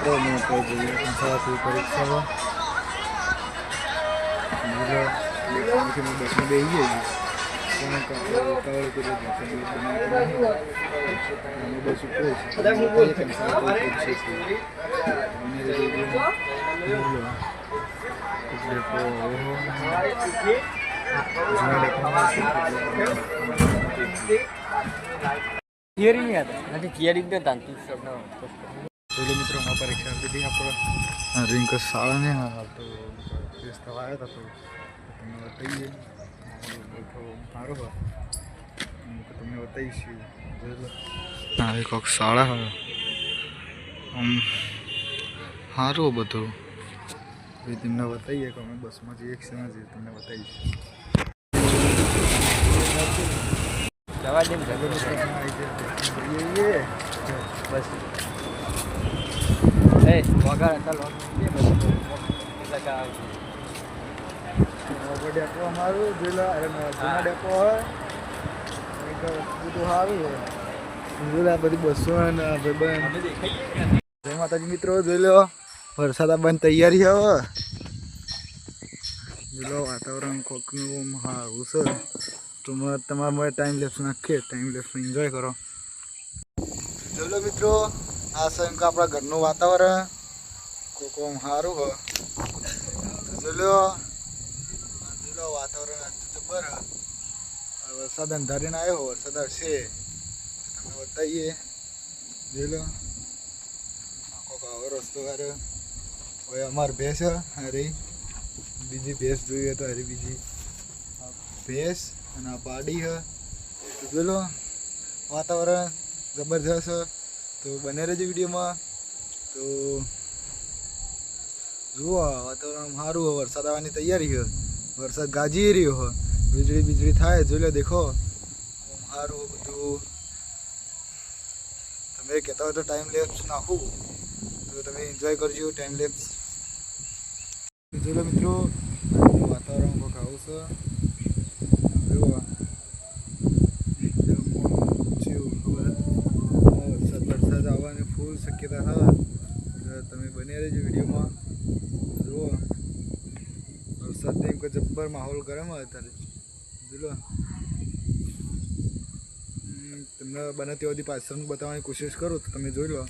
મિત્રો મેં તો જોઈએ પંચાયતી પરીક્ષાઓ બસમાં બેસી જઈએ કવળ કરી બસ थियरी नहीं आता नहीं थियरी में तांतु सब ना पहले मित्रों में परीक्षा दी थी आप रिंक शाला ने तो टेस्ट आया था तो तुमने बताइए तो मारो तुमने बताई हाँ एक शाला है सारू बधु तुमने बताइए कि मैं बस में एक से तुमने बताई दवा दिन ये बस ए वगैरह चलो ये बस लगा डेपो अमरु जिला जूना डेपो है બધું સારું છે જોઈ બધી બસો જય માતાજી મિત્રો જોઈ લો વરસાદ આવવાની તૈયારી છે હવે જોઈ લો વાતાવરણ કોકનું સારું છે તો તમારા માટે ટાઈમ લેપ્સ નાખીએ ટાઈમ લેપ્સ એન્જોય કરો જોઈ લો મિત્રો આ છે એમ કે આપણા ઘરનું વાતાવરણ કોમ સારું છે જોઈ લો વાતાવરણ જબર વરસાદ અંધારીને આવ્યો વરસાદ આવશે તમને બતાવીએ જોઈ લો આખો આવો રસ્તો કર્યો હવે અમારી ભેંસ અરે બીજી ભેંસ જોઈએ તો અરે બીજી ભેંસ અને આ પાડી છે તો જોઈ લો વાતાવરણ જબરજસ્ત તો બને રહેજો વિડીયોમાં તો જુઓ વાતાવરણ સારું હોય વરસાદ આવવાની તૈયારી છે વરસાદ ગાજી રહ્યો હોય વીજળી થાય જોઈ લો દેખો સારું બધું તમે કહેતા હોય તો ટાઈમ લેપ્સ નાખું તો તમે એન્જોય કરજો ટાઈમ લેપ્સ જોઈ લો મિત્રો વાતાવરણ બહુ આવું છે જુઓ વરસાદ આવવાની ફૂલ શક્યતા છે તમે બની રહેજો વિડીયોમાં જુઓ વરસાદને એમ કે જબ્બર માહોલ ગરમ હોય અત્યારે જોઈ લો તમને બને ત્યાં સુધી પાછળનું બતાવવાની કોશિશ કરું તો તમે જોઈ લો